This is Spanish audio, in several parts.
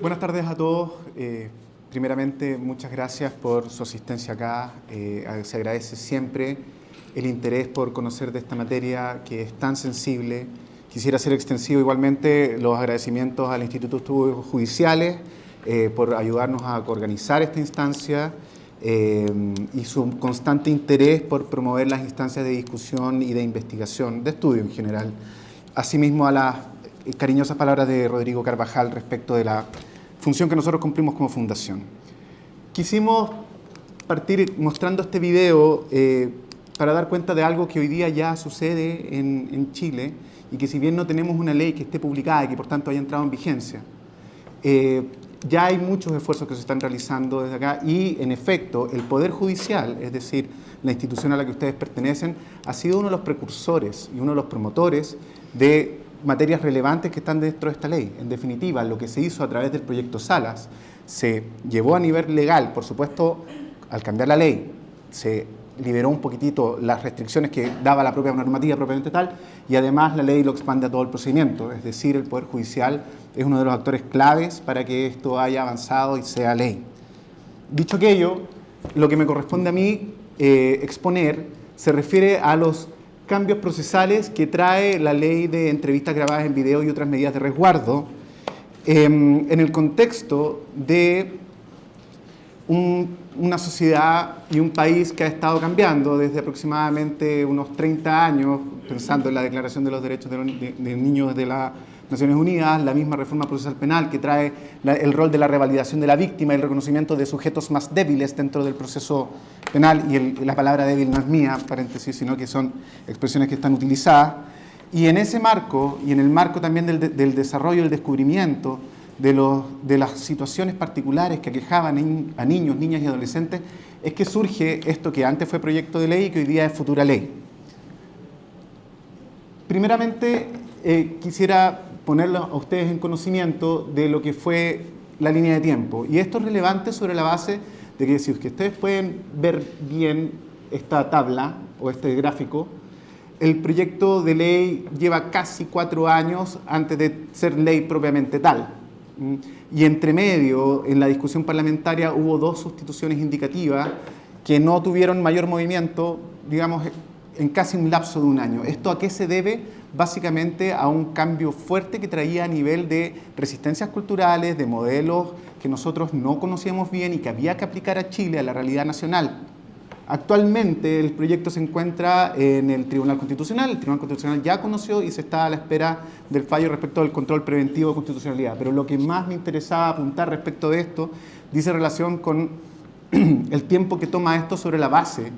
Buenas tardes a todos. Primeramente, muchas gracias por su asistencia acá. Se agradece siempre el interés por conocer de esta materia que es tan sensible. Quisiera hacer extensivo igualmente los agradecimientos al Instituto de Estudios Judiciales por ayudarnos a organizar esta instancia y su constante interés por promover las instancias de discusión y de investigación, de estudio en general. Asimismo, a las cariñosas palabras de Rodrigo Carvajal respecto de la función que nosotros cumplimos como fundación. Quisimos partir mostrando este video para dar cuenta de algo que hoy día ya sucede en Chile y que si bien no tenemos una ley que esté publicada y que por tanto haya entrado en vigencia, ya hay muchos esfuerzos que se están realizando desde acá y en efecto el Poder Judicial, es decir, la institución a la que ustedes pertenecen, ha sido uno de los precursores y uno de los promotores de materias relevantes que están dentro de esta ley. En definitiva, lo que se hizo a través del proyecto Salas se llevó a nivel legal, por supuesto, al cambiar la ley, se liberó un poquitito las restricciones que daba la propia normativa propiamente tal, y además la ley lo expande a todo el procedimiento, es decir, el Poder Judicial es uno de los actores claves para que esto haya avanzado y sea ley. Dicho aquello, lo que me corresponde a mí exponer se refiere a los cambios procesales que trae la ley de entrevistas grabadas en video y otras medidas de resguardo en el contexto de una sociedad y un país que ha estado cambiando desde aproximadamente unos 30 años, pensando en la Declaración de los Derechos de Niños de las Naciones Unidas, la misma reforma procesal penal que trae el rol de la revalidación de la víctima y el reconocimiento de sujetos más débiles dentro del proceso penal, y la palabra débil no es mía, paréntesis, sino que son expresiones que están utilizadas. Y en ese marco, y en el marco también del desarrollo y el descubrimiento de las situaciones particulares que aquejaban a niños, niñas y adolescentes, es que surge esto que antes fue proyecto de ley y que hoy día es futura ley. Primeramente, quisiera ponerlos a ustedes en conocimiento de lo que fue la línea de tiempo. Y esto es relevante sobre la base de que si ustedes pueden ver bien esta tabla o este gráfico, el proyecto de ley lleva casi 4 años antes de ser ley propiamente tal. Y entre medio, en la discusión parlamentaria, hubo 2 sustituciones indicativas que no tuvieron mayor movimiento, digamos, en casi un lapso de 1 año. ¿Esto a qué se debe? Básicamente a un cambio fuerte que traía a nivel de resistencias culturales, de modelos que nosotros no conocíamos bien y que había que aplicar a Chile, a la realidad nacional. Actualmente el proyecto se encuentra en el Tribunal Constitucional. El Tribunal Constitucional ya conoció y se está a la espera del fallo respecto del control preventivo de constitucionalidad. Pero lo que más me interesaba apuntar respecto de esto dice relación con el tiempo que toma esto sobre la base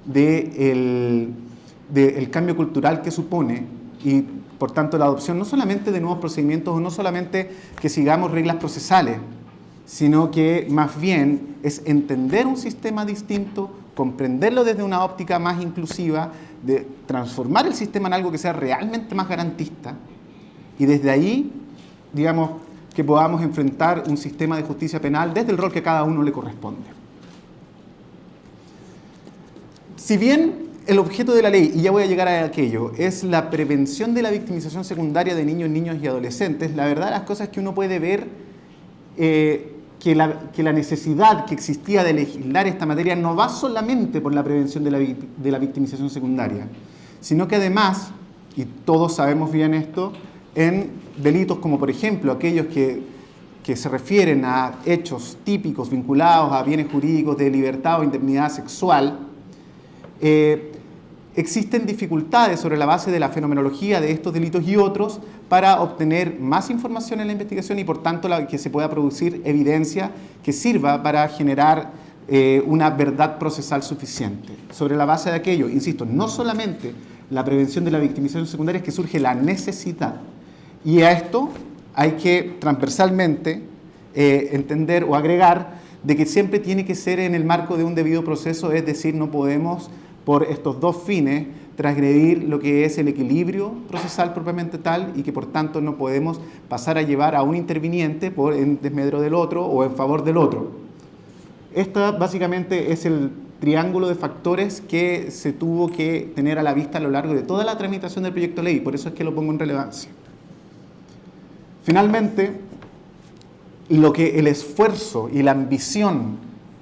del cambio cultural que supone y por tanto la adopción no solamente de nuevos procedimientos o no solamente que sigamos reglas procesales, sino que más bien es entender un sistema distinto, comprenderlo desde una óptica más inclusiva, de transformar el sistema en algo que sea realmente más garantista y desde ahí, digamos, que podamos enfrentar un sistema de justicia penal desde el rol que a cada uno le corresponde. Si bien el objeto de la ley, y ya voy a llegar a aquello, es la prevención de la victimización secundaria de niños, niñas y adolescentes, la verdad las cosas que uno puede ver que la necesidad que existía de legislar esta materia no va solamente por la prevención de la victimización secundaria, sino que además, y todos sabemos bien esto, en delitos como por ejemplo aquellos que se refieren a hechos típicos vinculados a bienes jurídicos de libertad o indemnidad sexual, existen dificultades sobre la base de la fenomenología de estos delitos y otros para obtener más información en la investigación y por tanto que se pueda producir evidencia que sirva para generar una verdad procesal suficiente. Sobre la base de aquello, insisto, no solamente la prevención de la victimización secundaria, es que surge la necesidad. Y a esto hay que transversalmente entender o agregar de que siempre tiene que ser en el marco de un debido proceso, es decir, no podemos por estos 2 fines transgredir lo que es el equilibrio procesal propiamente tal y que por tanto no podemos pasar a llevar a un interviniente en desmedro del otro o en favor del otro. Esta básicamente es el triángulo de factores que se tuvo que tener a la vista a lo largo de toda la tramitación del proyecto de ley, por eso es que lo pongo en relevancia. Finalmente, lo que el esfuerzo y la ambición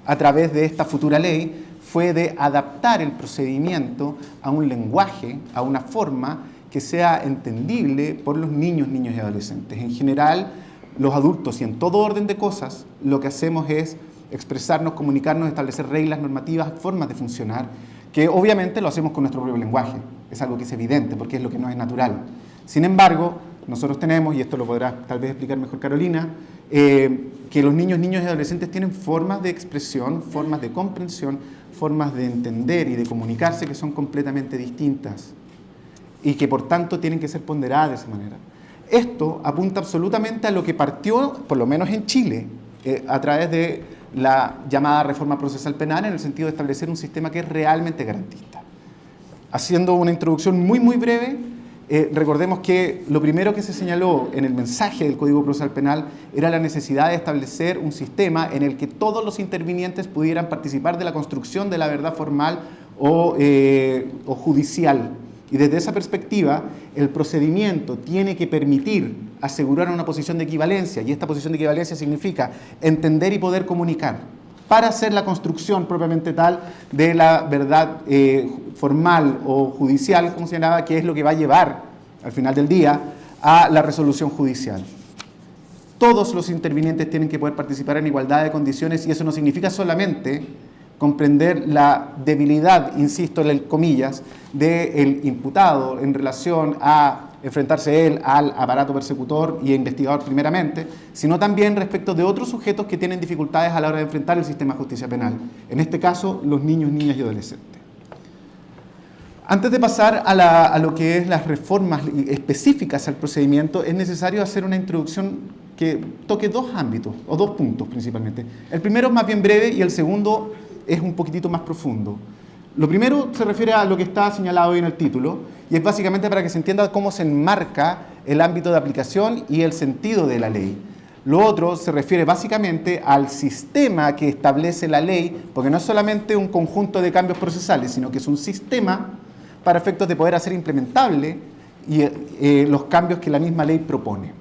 a través de esta futura ley fue de adaptar el procedimiento a un lenguaje, a una forma que sea entendible por los niños, niñas y adolescentes. En general, los adultos y en todo orden de cosas, lo que hacemos es expresarnos, comunicarnos, establecer reglas, normativas, formas de funcionar, que obviamente lo hacemos con nuestro propio lenguaje. Es algo que es evidente, porque es lo que nos es natural. Sin embargo, nosotros tenemos, y esto lo podrá tal vez explicar mejor Carolina, que los niños, niñas y adolescentes tienen formas de expresión, formas de comprensión, formas de entender y de comunicarse que son completamente distintas y que por tanto tienen que ser ponderadas de esa manera. Esto apunta absolutamente a lo que partió, por lo menos en Chile, a través de la llamada reforma procesal penal, en el sentido de establecer un sistema que es realmente garantista. Haciendo una introducción muy breve, recordemos que lo primero que se señaló en el mensaje del Código Procesal Penal era la necesidad de establecer un sistema en el que todos los intervinientes pudieran participar de la construcción de la verdad formal o judicial. Y desde esa perspectiva, el procedimiento tiene que permitir asegurar una posición de equivalencia, y esta posición de equivalencia significa entender y poder comunicar, para hacer la construcción propiamente tal de la verdad formal o judicial, como se llamaba, que es lo que va a llevar, al final del día, a la resolución judicial. Todos los intervinientes tienen que poder participar en igualdad de condiciones, y eso no significa solamente comprender la debilidad, insisto en comillas, del imputado en relación a enfrentarse él al aparato persecutor y investigador primeramente, sino también respecto de otros sujetos que tienen dificultades a la hora de enfrentar el sistema de justicia penal. En este caso, los niños, niñas y adolescentes. Antes de pasar a lo que es las reformas específicas al procedimiento, es necesario hacer una introducción que toque dos ámbitos, o dos puntos principalmente. El primero es más bien breve y el segundo es un poquitito más profundo. Lo primero se refiere a lo que está señalado hoy en el título, y es básicamente para que se entienda cómo se enmarca el ámbito de aplicación y el sentido de la ley. Lo otro se refiere básicamente al sistema que establece la ley, porque no es solamente un conjunto de cambios procesales, sino que es un sistema para efectos de poder hacer implementable los cambios que la misma ley propone.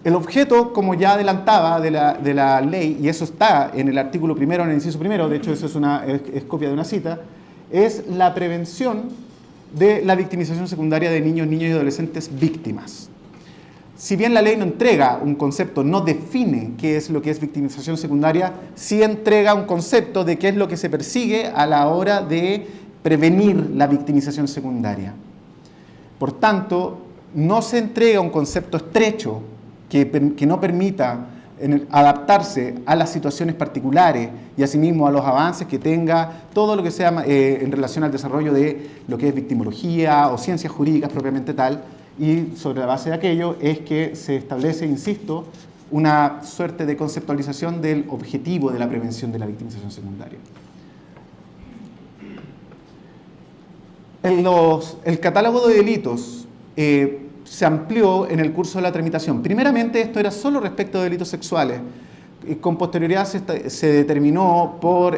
El objeto, como ya adelantaba, de la ley, y eso está en el artículo primero, en el inciso primero, de hecho eso es copia de una cita, es la prevención de la victimización secundaria de niños, niñas y adolescentes víctimas. Si bien la ley no entrega un concepto, no define qué es lo que es victimización secundaria, sí entrega un concepto de qué es lo que se persigue a la hora de prevenir la victimización secundaria. Por tanto, no se entrega un concepto estrecho que no permita adaptarse a las situaciones particulares y asimismo a los avances que tenga todo lo que sea en relación al desarrollo de lo que es victimología o ciencias jurídicas propiamente tal, y sobre la base de aquello es que se establece, insisto, una suerte de conceptualización del objetivo de la prevención de la victimización secundaria. El catálogo de delitos se amplió en el curso de la tramitación. Primeramente, esto era solo respecto de delitos sexuales. Con posterioridad se determinó por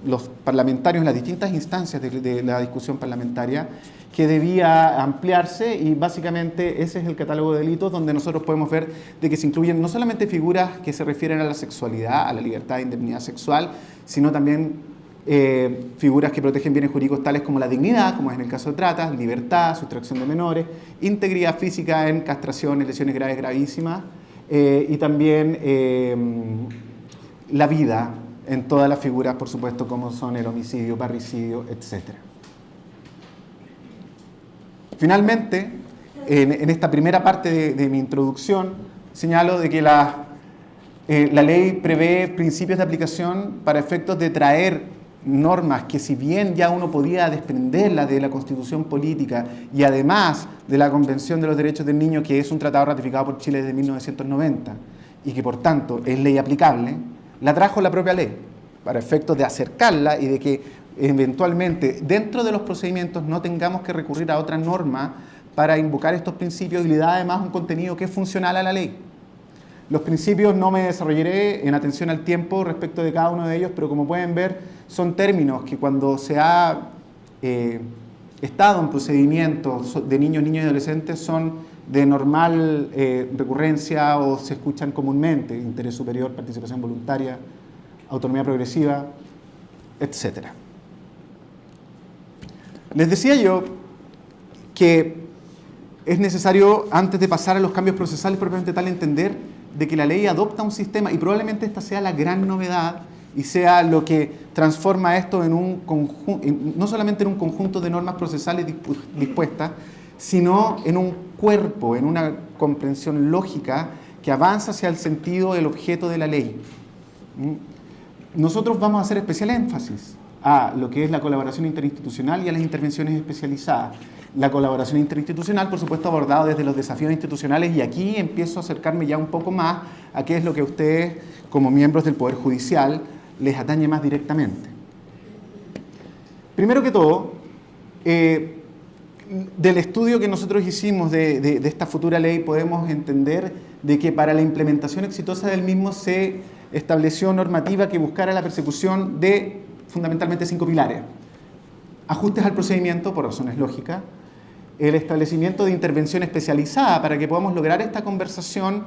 los parlamentarios en las distintas instancias de la discusión parlamentaria que debía ampliarse, y básicamente ese es el catálogo de delitos donde nosotros podemos ver de que se incluyen no solamente figuras que se refieren a la sexualidad, a la libertad de indemnidad sexual, sino también figuras que protegen bienes jurídicos tales como la dignidad, como es en el caso de trata, libertad, sustracción de menores, integridad física en castraciones, lesiones graves, gravísimas, y también la vida en todas las figuras, por supuesto, como son el homicidio, parricidio, etc. Finalmente, en esta primera parte de mi introducción, señalo de que la ley prevé principios de aplicación para efectos de traer normas que, si bien ya uno podía desprenderlas de la Constitución política y además de la Convención de los Derechos del Niño, que es un tratado ratificado por Chile desde 1990 y que por tanto es ley aplicable, la trajo la propia ley para efectos de acercarla y de que eventualmente dentro de los procedimientos no tengamos que recurrir a otra norma para invocar estos principios, y le da además un contenido que es funcional a la ley. Los principios no me desarrollaré en atención al tiempo respecto de cada uno de ellos, pero como pueden ver, son términos que cuando se ha estado en procedimientos de niños, niñas y adolescentes son de normal recurrencia o se escuchan comúnmente: interés superior, participación voluntaria, autonomía progresiva, etc. Les decía yo que es necesario, antes de pasar a los cambios procesales propiamente tal, entender de que la ley adopta un sistema, y probablemente esta sea la gran novedad y sea lo que transforma esto en un conjunto, no solamente en un conjunto de normas procesales dispuestas, sino en un cuerpo, en una comprensión lógica que avanza hacia el sentido del objeto de la ley. Nosotros vamos a hacer especial énfasis a lo que es la colaboración interinstitucional y a las intervenciones especializadas. La colaboración interinstitucional, por supuesto, abordado desde los desafíos institucionales, y aquí empiezo a acercarme ya un poco más a qué es lo que a ustedes, como miembros del Poder Judicial, les atañe más directamente. Primero que todo, del estudio que nosotros hicimos de esta futura ley, podemos entender de que para la implementación exitosa del mismo se estableció normativa que buscara la persecución de fundamentalmente 5 pilares: ajustes al procedimiento por razones lógicas, el establecimiento de intervención especializada para que podamos lograr esta conversación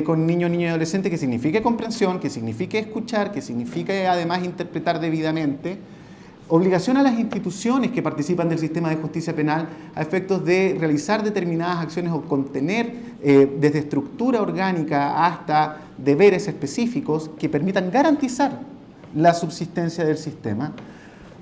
con niños y adolescentes, que signifique comprensión, que signifique escuchar, que signifique además interpretar debidamente. Obligación a las instituciones que participan del sistema de justicia penal a efectos de realizar determinadas acciones o contener desde estructura orgánica hasta deberes específicos que permitan garantizar la subsistencia del sistema.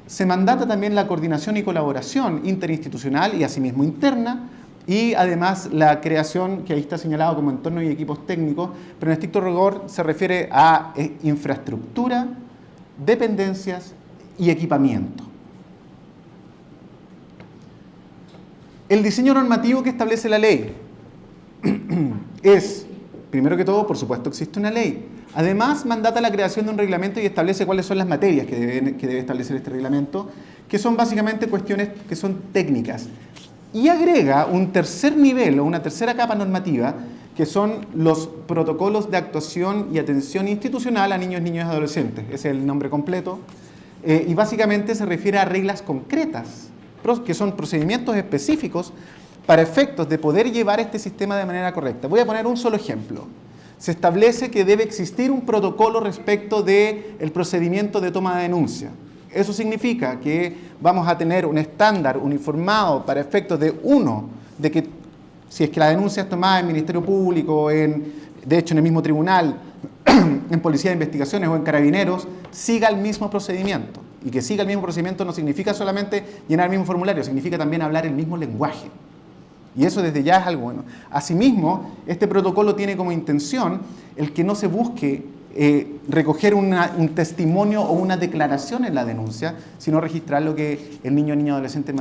Se mandata también la coordinación y colaboración interinstitucional y asimismo interna, y además la creación, que ahí está señalado como entornos y equipos técnicos, pero en estricto rigor se refiere a infraestructura, dependencias y equipamiento. El diseño normativo que establece la ley es, primero que todo, por supuesto, existe una ley. Además, mandata la creación de un reglamento y establece cuáles son las materias que debe establecer este reglamento, que son básicamente cuestiones que son técnicas. Y agrega un tercer nivel o una tercera capa normativa, que son los protocolos de actuación y atención institucional a niños, niñas y adolescentes. Ese es el nombre completo. Y básicamente se refiere a reglas concretas, que son procedimientos específicos para efectos de poder llevar este sistema de manera correcta. Voy a poner un solo ejemplo. Se establece que debe existir un protocolo respecto del procedimiento de toma de denuncia. Eso significa que vamos a tener un estándar uniformado para efectos de que si es que la denuncia es tomada en Ministerio Público, de hecho en el mismo tribunal, en Policía de Investigaciones o en Carabineros, siga el mismo procedimiento. Y que siga el mismo procedimiento no significa solamente llenar el mismo formulario, significa también hablar el mismo lenguaje. Y eso desde ya es algo bueno. Asimismo, este protocolo tiene como intención el que no se busque recoger un testimonio o una declaración en la denuncia, sino registrar lo que el niño o niña adolescente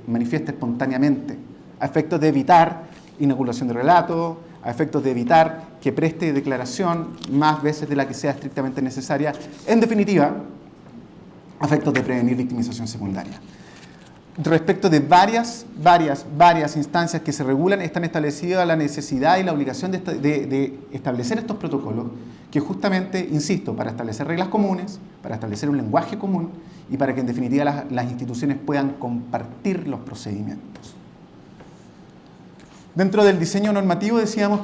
manifiesta espontáneamente, a efectos de evitar inoculación de relato, a efectos de evitar que preste declaración más veces de la que sea estrictamente necesaria, en definitiva, a efectos de prevenir victimización secundaria. Respecto de varias instancias que se regulan, están establecidas la necesidad y la obligación de establecer estos protocolos, que justamente, insisto, para establecer reglas comunes, para establecer un lenguaje común y para que en definitiva las instituciones puedan compartir los procedimientos. Dentro del diseño normativo decíamos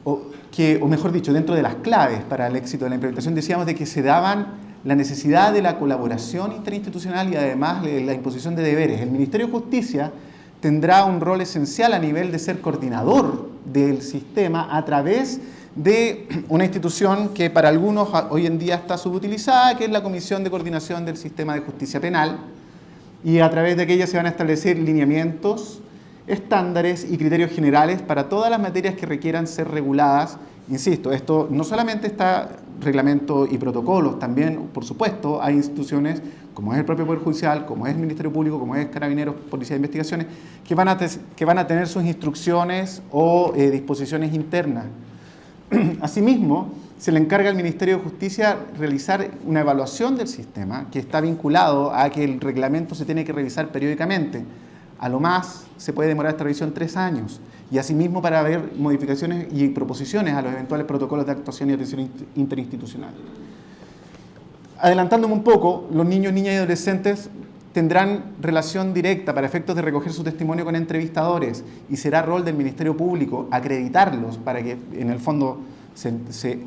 o mejor dicho, dentro de las claves para el éxito de la implementación, decíamos de que se daban la necesidad de la colaboración interinstitucional y además la imposición de deberes. El Ministerio de Justicia tendrá un rol esencial a nivel de ser coordinador del sistema a través de una institución que para algunos hoy en día está subutilizada, que es la Comisión de Coordinación del Sistema de Justicia Penal, y a través de aquella se van a establecer lineamientos, estándares y criterios generales para todas las materias que requieran ser reguladas. Insisto, esto no solamente está reglamento y protocolos, también, por supuesto, hay instituciones como es el propio Poder Judicial, como es el Ministerio Público, como es Carabineros, Policía de Investigaciones, que van a tener sus instrucciones o disposiciones internas. Asimismo, se le encarga al Ministerio de Justicia realizar una evaluación del sistema, que está vinculado a que el reglamento se tiene que revisar periódicamente. A lo más se puede demorar esta revisión 3 años. Y asimismo para ver modificaciones y proposiciones a los eventuales protocolos de actuación y atención interinstitucional. Adelantándome un poco, los niños, niñas y adolescentes tendrán relación directa para efectos de recoger su testimonio con entrevistadores y será rol del Ministerio Público acreditarlos para que en el fondo se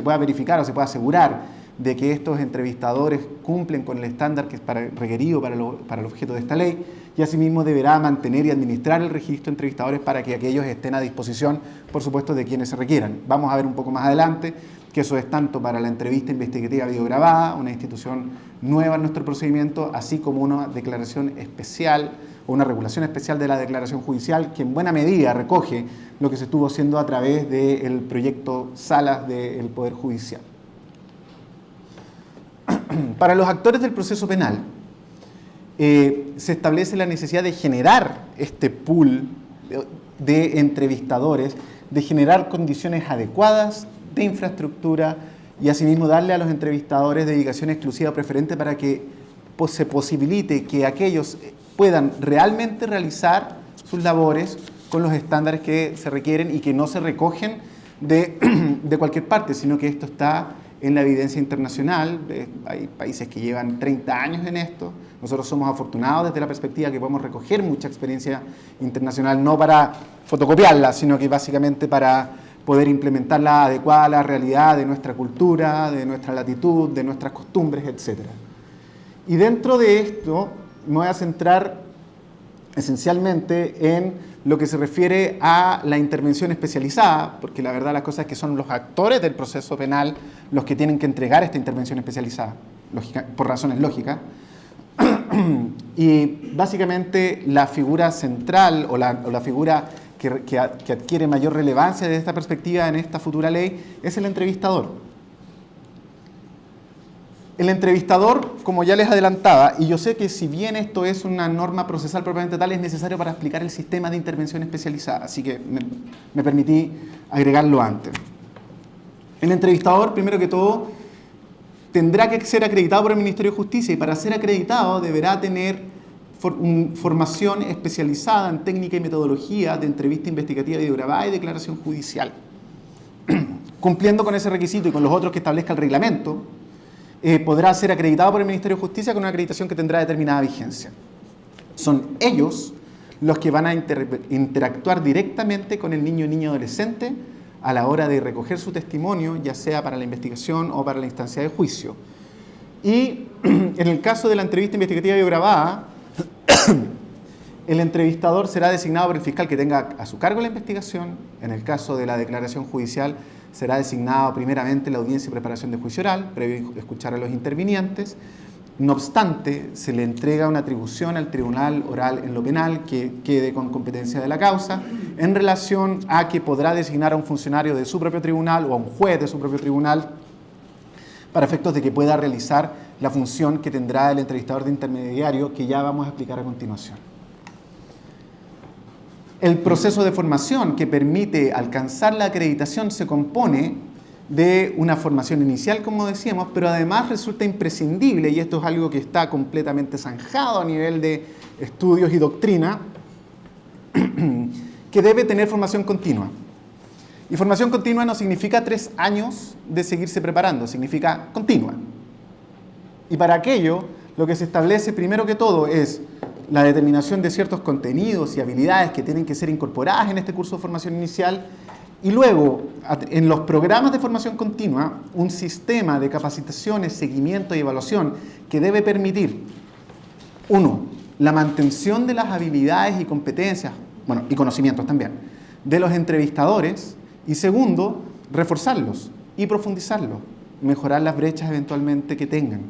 pueda verificar o se pueda asegurar de que estos entrevistadores cumplen con el estándar que es requerido para el objeto de esta ley, y asimismo deberá mantener y administrar el registro de entrevistadores para que aquellos estén a disposición, por supuesto, de quienes se requieran. Vamos a ver un poco más adelante que eso es tanto para la entrevista investigativa videograbada, una institución nueva en nuestro procedimiento, así como una declaración especial o una regulación especial de la declaración judicial, que en buena medida recoge lo que se estuvo haciendo a través del proyecto Salas del Poder Judicial. Para los actores del proceso penal, se establece la necesidad de generar este pool de entrevistadores, de generar condiciones adecuadas de infraestructura y asimismo darle a los entrevistadores dedicación exclusiva preferente para que se posibilite que aquellos puedan realmente realizar sus labores con los estándares que se requieren y que no se recogen de cualquier parte, sino que esto está en la evidencia internacional. Hay países que llevan 30 años en esto. Nosotros somos afortunados desde la perspectiva que podemos recoger mucha experiencia internacional, no para fotocopiarla, sino que básicamente para poder implementarla adecuada a la realidad de nuestra cultura, de nuestra latitud, de nuestras costumbres, etc. Y dentro de esto me voy a centrar esencialmente en lo que se refiere a la intervención especializada, porque la verdad las cosas es que son los actores del proceso penal los que tienen que entregar esta intervención especializada, por razones lógicas. Y básicamente la figura central o la figura que adquiere mayor relevancia desde esta perspectiva en esta futura ley es el entrevistador. El entrevistador, como ya les adelantaba, y yo sé que si bien esto es una norma procesal propiamente tal, es necesario para explicar el sistema de intervención especializada, así que me permití agregarlo antes. El entrevistador, primero que todo, tendrá que ser acreditado por el Ministerio de Justicia y para ser acreditado deberá tener formación especializada en técnica y metodología de entrevista investigativa videograbada y declaración judicial. Cumpliendo con ese requisito y con los otros que establezca el reglamento, podrá ser acreditado por el Ministerio de Justicia con una acreditación que tendrá determinada vigencia. Son ellos los que van a interactuar directamente con el niño o niña adolescente a la hora de recoger su testimonio, ya sea para la investigación o para la instancia de juicio. Y en el caso de la entrevista investigativa videograbada, el entrevistador será designado por el fiscal que tenga a su cargo la investigación. En el caso de la declaración judicial, será designado primeramente la audiencia y preparación de juicio oral, previo escuchar a los intervinientes. No obstante, se le entrega una atribución al tribunal oral en lo penal que quede con competencia de la causa en relación a que podrá designar a un funcionario de su propio tribunal o a un juez de su propio tribunal para efectos de que pueda realizar la función que tendrá el entrevistador de intermediario, que ya vamos a explicar a continuación. El proceso de formación que permite alcanzar la acreditación se compone de una formación inicial, como decíamos, pero además resulta imprescindible, y esto es algo que está completamente zanjado a nivel de estudios y doctrina, que debe tener formación continua. Y formación continua no significa 3 años de seguirse preparando, significa continua. Y para aquello, lo que se establece primero que todo es la determinación de ciertos contenidos y habilidades que tienen que ser incorporadas en este curso de formación inicial, y luego, en los programas de formación continua, un sistema de capacitaciones, seguimiento y evaluación que debe permitir, 1, la mantención de las habilidades y competencias, bueno, y conocimientos también, de los entrevistadores, y segundo, reforzarlos y profundizarlos, mejorar las brechas eventualmente que tengan.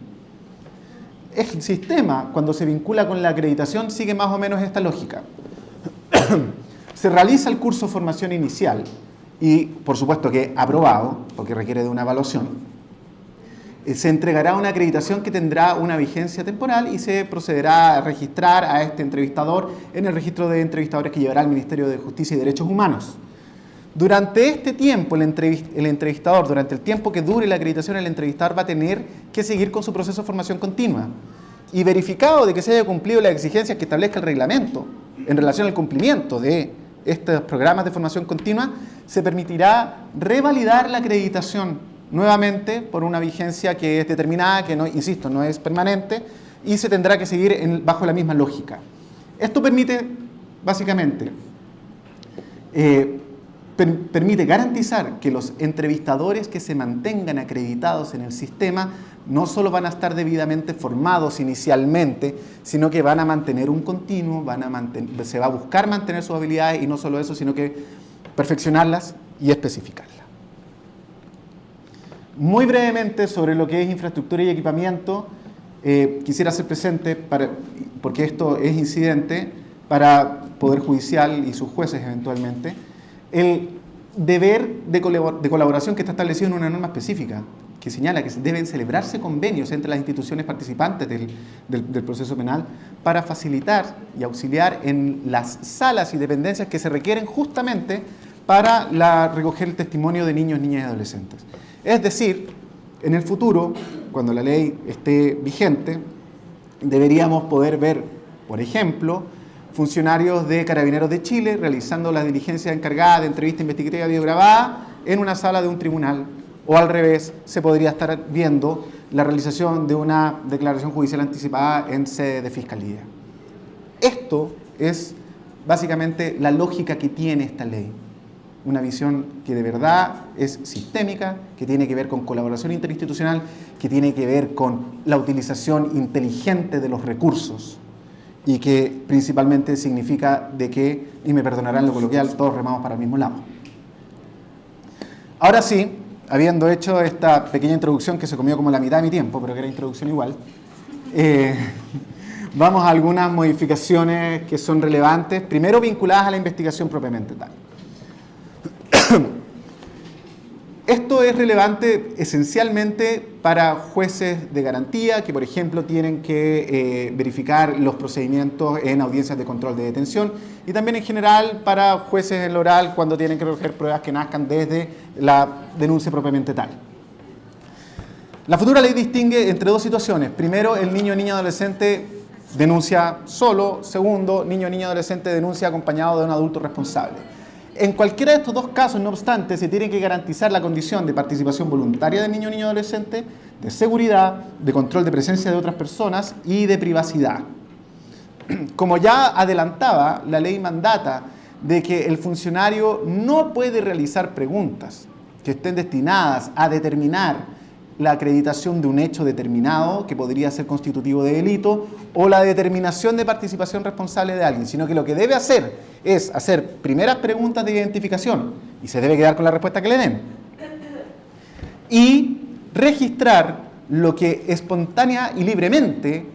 El sistema, cuando se vincula con la acreditación, sigue más o menos esta lógica. Se realiza el curso de formación inicial y, por supuesto que aprobado, porque requiere de una evaluación, se entregará una acreditación que tendrá una vigencia temporal y se procederá a registrar a este entrevistador en el registro de entrevistadores que llevará el Ministerio de Justicia y Derechos Humanos. Durante este tiempo, el entrevistador, durante el tiempo que dure la acreditación, el entrevistador va a tener que seguir con su proceso de formación continua. Y verificado de que se haya cumplido las exigencias que establezca el reglamento en relación al cumplimiento de estos programas de formación continua, se permitirá revalidar la acreditación nuevamente por una vigencia que es determinada, que no, insisto, no es permanente, y se tendrá que seguir bajo la misma lógica. Esto permite, básicamente, permite garantizar que los entrevistadores que se mantengan acreditados en el sistema no solo van a estar debidamente formados inicialmente, sino que van a mantener un continuo, se va a buscar mantener sus habilidades y no solo eso, sino que perfeccionarlas y especificarlas. Muy brevemente sobre lo que es infraestructura y equipamiento, quisiera hacer presente, porque esto es incidente para Poder Judicial y sus jueces eventualmente, el deber de colaboración que está establecido en una norma específica, que señala que deben celebrarse convenios entre las instituciones participantes del proceso penal para facilitar y auxiliar en las salas y dependencias que se requieren justamente para recoger el testimonio de niños, niñas y adolescentes. Es decir, en el futuro, cuando la ley esté vigente, deberíamos poder ver, por ejemplo, funcionarios de Carabineros de Chile realizando las diligencias encargadas de entrevista investigativa videograbada en una sala de un tribunal, o al revés, se podría estar viendo la realización de una declaración judicial anticipada en sede de fiscalía. Esto es básicamente la lógica que tiene esta ley. Una visión que de verdad es sistémica, que tiene que ver con colaboración interinstitucional, que tiene que ver con la utilización inteligente de los recursos y que principalmente significa de que, y me perdonarán lo coloquial, todos remamos para el mismo lado. Ahora sí, habiendo hecho esta pequeña introducción que se comió como la mitad de mi tiempo, pero que era introducción igual, vamos a algunas modificaciones que son relevantes, primero vinculadas a la investigación propiamente tal. Esto es relevante esencialmente para jueces de garantía que, por ejemplo, tienen que verificar los procedimientos en audiencias de control de detención y también en general para jueces en lo oral cuando tienen que recoger pruebas que nazcan desde la denuncia propiamente tal. La futura ley distingue entre dos situaciones. Primero, el niño o niña adolescente denuncia solo. Segundo, niño o niña adolescente denuncia acompañado de un adulto responsable. En cualquiera de estos dos casos, no obstante, se tiene que garantizar la condición de participación voluntaria del niño o niña adolescente, de seguridad, de control de presencia de otras personas y de privacidad. Como ya adelantaba, la ley mandata de que el funcionario no puede realizar preguntas que estén destinadas a determinar la acreditación de un hecho determinado que podría ser constitutivo de delito o la determinación de participación responsable de alguien, sino que lo que debe hacer es hacer primeras preguntas de identificación y se debe quedar con la respuesta que le den y registrar lo que espontánea y libremente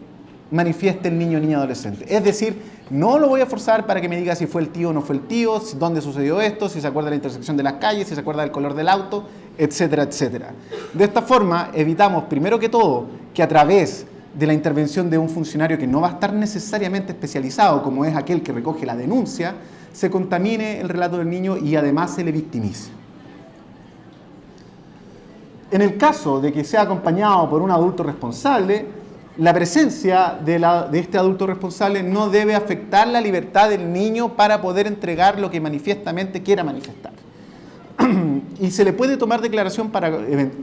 manifieste el niño o niña adolescente. Es decir, no lo voy a forzar para que me diga si fue el tío o no fue el tío, dónde sucedió esto, si se acuerda de la intersección de las calles, si se acuerda del color del auto, etcétera, etcétera. De esta forma, evitamos, primero que todo, que a través de la intervención de un funcionario que no va a estar necesariamente especializado, como es aquel que recoge la denuncia, se contamine el relato del niño y además se le victimice. En el caso de que sea acompañado por un adulto responsable, la presencia de este adulto responsable no debe afectar la libertad del niño para poder entregar lo que manifiestamente quiera manifestar. Y se le puede tomar declaración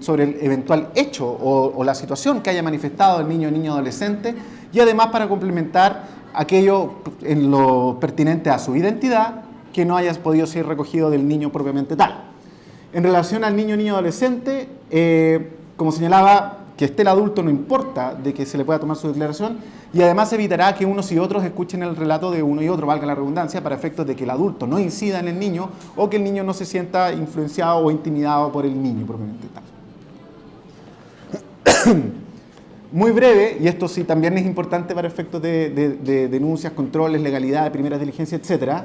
sobre el eventual hecho o la situación que haya manifestado el niño o niña adolescente y además para complementar aquello en lo pertinente a su identidad que no haya podido ser recogido del niño propiamente tal. En relación al niño o niña adolescente, como señalaba, que esté el adulto no importa de que se le pueda tomar su declaración y además evitará que unos y otros escuchen el relato de uno y otro, valga la redundancia, para efectos de que el adulto no incida en el niño o que el niño no se sienta influenciado o intimidado por el niño propiamente tal. Muy breve, y esto sí también es importante para efectos de denuncias, controles, legalidad, primeras diligencias, etc.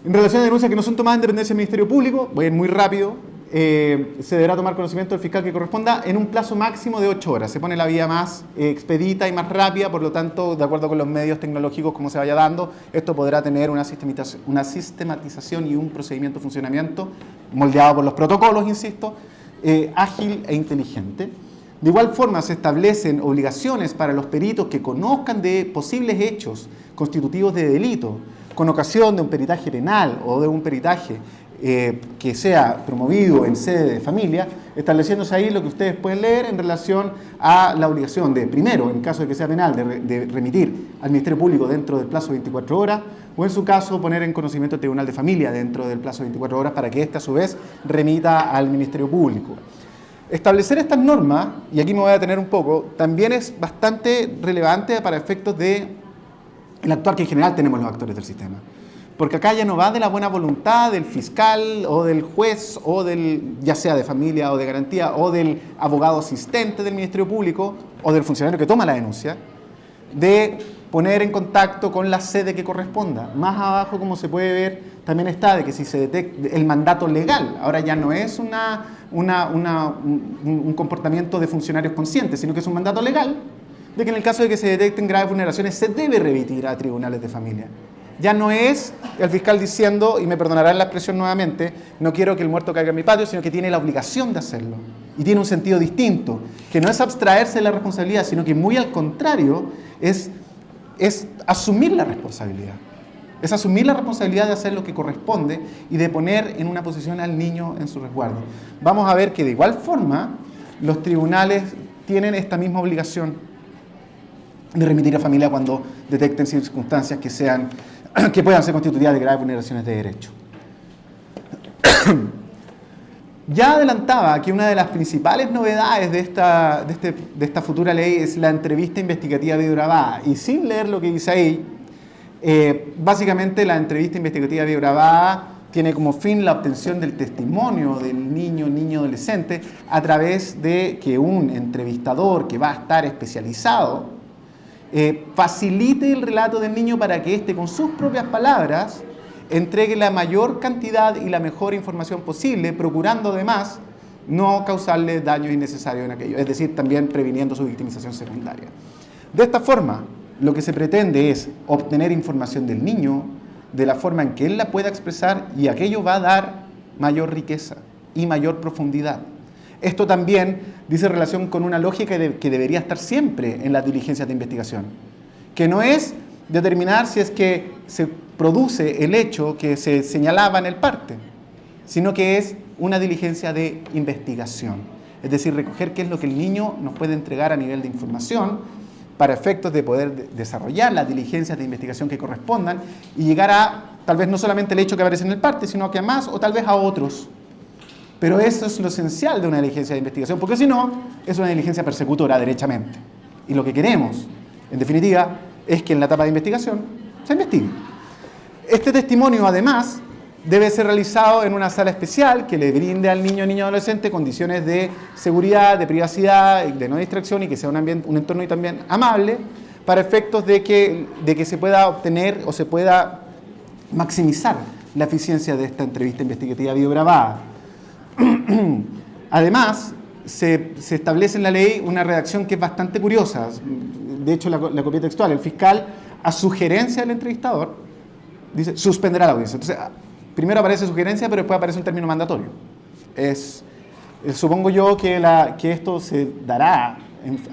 En relación a denuncias que no son tomadas en dependencia del Ministerio Público, voy a ir muy rápido. Se deberá tomar conocimiento del fiscal que corresponda en un plazo máximo de 8 horas. Se pone la vía más expedita y más rápida, por lo tanto, de acuerdo con los medios tecnológicos como se vaya dando, esto podrá tener una sistematización y un procedimiento de funcionamiento moldeado por los protocolos, insisto, ágil e inteligente. De igual forma, se establecen obligaciones para los peritos que conozcan de posibles hechos constitutivos de delito, con ocasión de un peritaje penal o de un peritaje que sea promovido en sede de familia, estableciéndose ahí lo que ustedes pueden leer en relación a la obligación de, primero, en caso de que sea penal, de remitir al Ministerio Público dentro del plazo de 24 horas, o en su caso poner en conocimiento al Tribunal de Familia dentro del plazo de 24 horas para que éste a su vez remita al Ministerio Público. Establecer estas normas, y aquí me voy a detener un poco, también es bastante relevante para efectos de el actuar que en general tenemos los actores del sistema. Porque acá ya no va de la buena voluntad del fiscal o del juez o del, ya sea de familia o de garantía, o del abogado asistente del Ministerio Público o del funcionario que toma la denuncia, de poner en contacto con la sede que corresponda. Más abajo, como se puede ver, también está de que si se detecta el mandato legal, ahora ya no es un comportamiento de funcionarios conscientes, sino que es un mandato legal, de que en el caso de que se detecten graves vulneraciones se debe remitir a tribunales de familia. Ya no es el fiscal diciendo, y me perdonarán la expresión nuevamente, no quiero que el muerto caiga en mi patio, sino que tiene la obligación de hacerlo. Y tiene un sentido distinto, que no es abstraerse de la responsabilidad, sino que muy al contrario, es asumir la responsabilidad. Es asumir la responsabilidad de hacer lo que corresponde y de poner en una posición al niño en su resguardo. Vamos a ver que de igual forma los tribunales tienen esta misma obligación de remitir a familia cuando detecten circunstancias que puedan ser constitutivas de graves vulneraciones de derecho. Ya adelantaba que una de las principales novedades de esta futura ley es la entrevista investigativa videograbada. Y sin leer lo que dice ahí, básicamente la entrevista investigativa videograbada tiene como fin la obtención del testimonio del niño adolescente a través de que un entrevistador que va a estar especializado facilite el relato del niño para que éste con sus propias palabras entregue la mayor cantidad y la mejor información posible, procurando además no causarle daños innecesarios en aquello, es decir, también previniendo su victimización secundaria. De esta forma, lo que se pretende es obtener información del niño de la forma en que él la pueda expresar, y aquello va a dar mayor riqueza y mayor profundidad. Esto también dice relación con una lógica que debería estar siempre en las diligencias de investigación, que no es determinar si es que se produce el hecho que se señalaba en el parte, sino que es una diligencia de investigación, es decir, recoger qué es lo que el niño nos puede entregar a nivel de información para efectos de poder desarrollar las diligencias de investigación que correspondan y llegar a, tal vez no solamente el hecho que aparece en el parte, sino que a más o tal vez a otros. Pero eso es lo esencial de una diligencia de investigación, porque si no, es una diligencia persecutora derechamente. Y lo que queremos, en definitiva, es que en la etapa de investigación se investigue. Este testimonio, además, debe ser realizado en una sala especial que le brinde al niño o adolescente condiciones de seguridad, de privacidad, de no distracción, y que sea un entorno y también amable, para efectos de que se pueda obtener o se pueda maximizar la eficiencia de esta entrevista investigativa videograbada. Además, se establece en la ley una redacción que es bastante curiosa. De hecho, la copia textual, el fiscal, a sugerencia del entrevistador, dice, suspenderá la audiencia. Entonces, primero aparece sugerencia, pero después aparece un término mandatorio. Supongo yo que esto se dará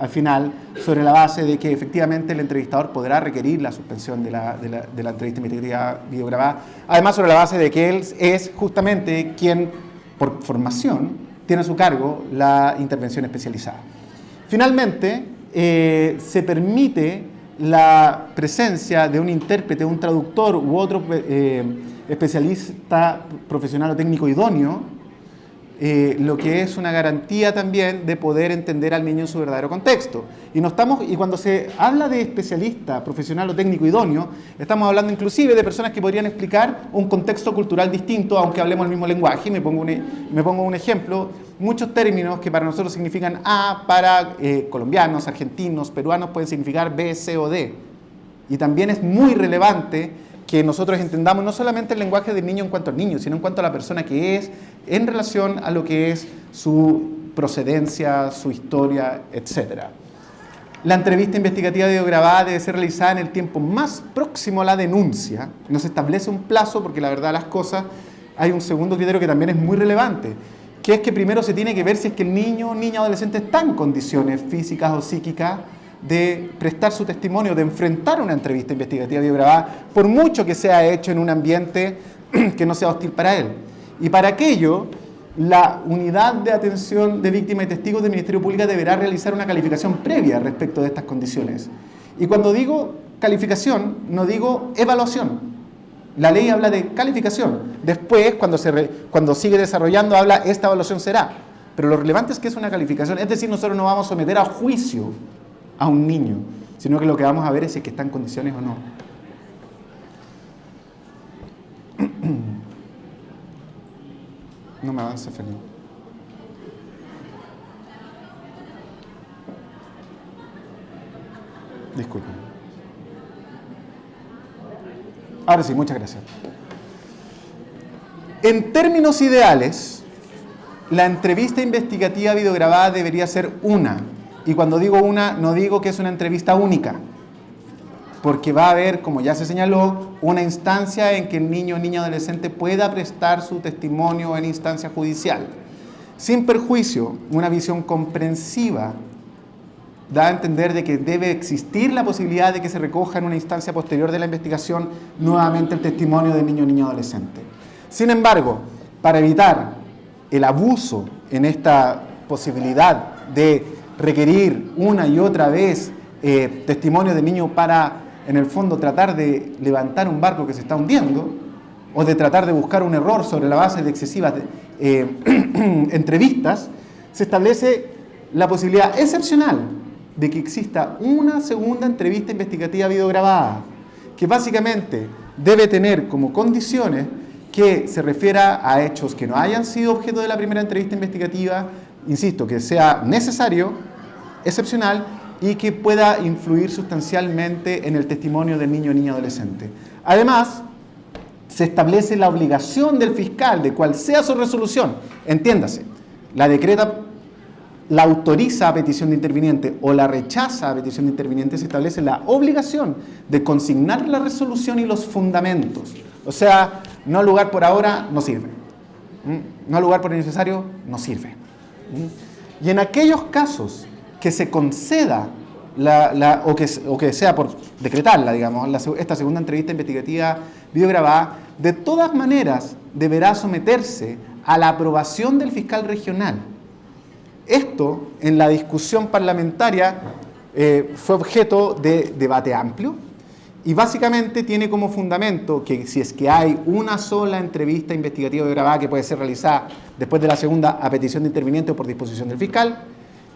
al final sobre la base de que efectivamente el entrevistador podrá requerir la suspensión de la entrevista investigativa videograbada. Además, sobre la base de que él es justamente quien, por formación, tiene a su cargo la intervención especializada. Finalmente, se permite la presencia de un intérprete, un traductor u otro especialista profesional o técnico idóneo, lo que es una garantía también de poder entender al niño en su verdadero contexto. Y cuando se habla de especialista, profesional o técnico idóneo, estamos hablando inclusive de personas que podrían explicar un contexto cultural distinto, aunque hablemos el mismo lenguaje. Me pongo un ejemplo. Muchos términos que para nosotros significan A, para colombianos, argentinos, peruanos, pueden significar B, C o D. Y también es muy relevante que nosotros entendamos no solamente el lenguaje del niño en cuanto al niño, sino en cuanto a la persona que es, en relación a lo que es su procedencia, su historia, etc. La entrevista investigativa videograbada debe ser realizada en el tiempo más próximo a la denuncia. No se establece un plazo, porque la verdad de las cosas, hay un segundo criterio que también es muy relevante, que es que primero se tiene que ver si es que el niño o niña adolescente está en condiciones físicas o psíquicas de prestar su testimonio, de enfrentar una entrevista investigativa videograbada, por mucho que sea hecho en un ambiente que no sea hostil para él. Y para aquello, la unidad de atención de víctimas y testigos del Ministerio Público deberá realizar una calificación previa respecto de estas condiciones. Y cuando digo calificación, no digo evaluación. La ley habla de calificación. Después, cuando sigue desarrollando, habla esta evaluación será. Pero lo relevante es que es una calificación. Es decir, nosotros no vamos a someter a juicio a un niño, sino que lo que vamos a ver es si es que está en condiciones o no. No me avance, Felipe. Disculpen. Ahora sí, muchas gracias. En términos ideales, la entrevista investigativa videograbada debería ser una. Y cuando digo una, no digo que es una entrevista única. Porque va a haber, como ya se señaló, una instancia en que el niño o niña adolescente pueda prestar su testimonio en instancia judicial. Sin perjuicio, una visión comprensiva da a entender de que debe existir la posibilidad de que se recoja en una instancia posterior de la investigación nuevamente el testimonio del niño o niña adolescente. Sin embargo, para evitar el abuso en esta posibilidad de requerir una y otra vez testimonio del niño para, en el fondo, tratar de levantar un barco que se está hundiendo, o de tratar de buscar un error sobre la base de excesivas entrevistas, se establece la posibilidad excepcional de que exista una segunda entrevista investigativa videograbada, que básicamente debe tener como condiciones que se refiera a hechos que no hayan sido objeto de la primera entrevista investigativa, insisto, que sea necesario, excepcional, y que pueda influir sustancialmente en el testimonio del niño o niña adolescente. Además, se establece la obligación del fiscal de cual sea su resolución, entiéndase, la decreta, la autoriza a petición de interviniente o la rechaza a petición de interviniente, se establece la obligación de consignar la resolución y los fundamentos. O sea, no lugar por ahora no sirve. No lugar por innecesario no sirve. Y en aquellos casos que se conceda o que sea por decretarla, digamos, esta segunda entrevista investigativa videograbada, de todas maneras deberá someterse a la aprobación del fiscal regional. Esto, en la discusión parlamentaria, fue objeto de debate amplio y básicamente tiene como fundamento que si es que hay una sola entrevista investigativa videograbada que puede ser realizada después de la segunda a petición de interviniente o por disposición del fiscal,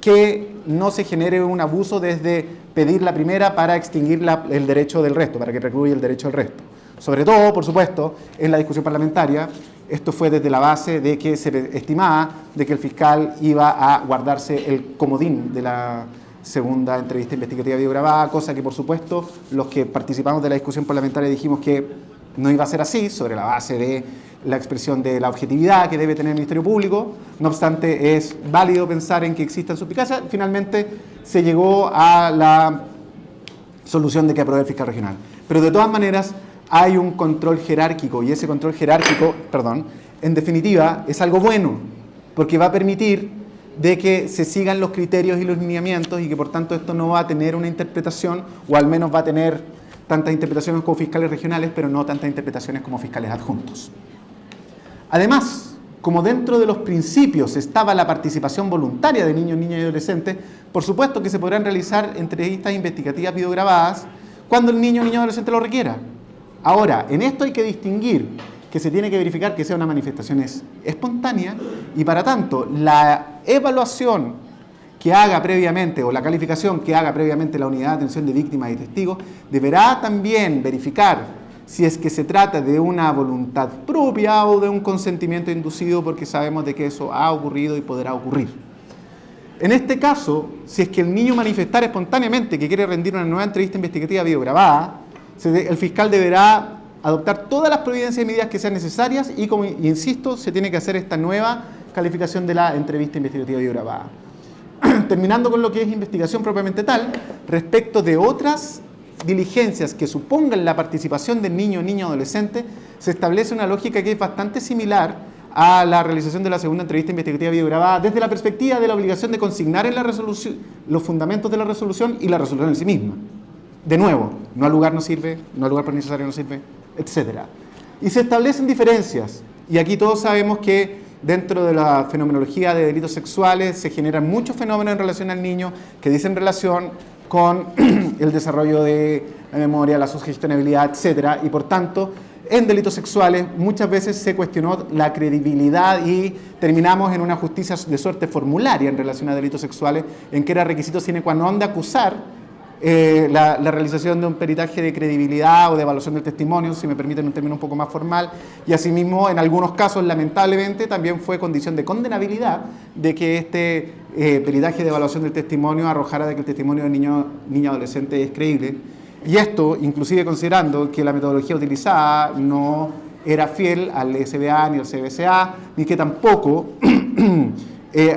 que no se genere un abuso desde pedir la primera para extinguir el derecho del resto, para que precluya el derecho del resto. Sobre todo, por supuesto, en la discusión parlamentaria, esto fue desde la base de que se estimaba de que el fiscal iba a guardarse el comodín de la segunda entrevista investigativa videograbada, cosa que, por supuesto, los que participamos de la discusión parlamentaria dijimos que no iba a ser así, sobre la base de la expresión de la objetividad que debe tener el Ministerio Público. No obstante, es válido pensar en que existan suspicacias. Finalmente, se llegó a la solución de que apruebe el fiscal regional. Pero de todas maneras, hay un control jerárquico, y ese control jerárquico, en definitiva, es algo bueno, porque va a permitir de que se sigan los criterios y los lineamientos y que por tanto esto no va a tener una interpretación, o al menos va a tener tantas interpretaciones como fiscales regionales, pero no tantas interpretaciones como fiscales adjuntos. Además, como dentro de los principios estaba la participación voluntaria de niños, niñas y adolescentes, por supuesto que se podrán realizar entrevistas investigativas videograbadas cuando el niño o niña adolescente lo requiera. Ahora, en esto hay que distinguir que se tiene que verificar que sea una manifestación espontánea y para tanto la evaluación que haga previamente o la calificación que haga previamente la unidad de atención de víctimas y testigos deberá también verificar si es que se trata de una voluntad propia o de un consentimiento inducido, porque sabemos de que eso ha ocurrido y podrá ocurrir. En este caso, si es que el niño manifestara espontáneamente que quiere rendir una nueva entrevista investigativa videograbada, el fiscal deberá adoptar todas las providencias y medidas que sean necesarias y, como insisto, se tiene que hacer esta nueva calificación de la entrevista investigativa videograbada. Terminando con lo que es investigación propiamente tal, respecto de otras diligencias que supongan la participación del niño o niña adolescente, se establece una lógica que es bastante similar a la realización de la segunda entrevista investigativa videograbada desde la perspectiva de la obligación de consignar en la resolución los fundamentos de la resolución y la resolución en sí misma. De nuevo, no al lugar no sirve, no al lugar por necesario no sirve, etc. Y se establecen diferencias Y aquí todos sabemos que dentro de la fenomenología de delitos sexuales se generan muchos fenómenos en relación al niño que dicen relación con el desarrollo de la memoria, la sugestionabilidad, etc. Y por tanto, en delitos sexuales muchas veces se cuestionó la credibilidad y terminamos en una justicia de suerte formularia en relación a delitos sexuales, en que era requisito sine qua non de acusar la realización de un peritaje de credibilidad o de evaluación del testimonio, si me permiten un término un poco más formal, y asimismo en algunos casos lamentablemente también fue condición de condenabilidad de que este peritaje de evaluación del testimonio arrojara de que el testimonio del niño adolescente es creíble, y esto inclusive considerando que la metodología utilizada no era fiel al SBA ni al CBCA, ni que tampoco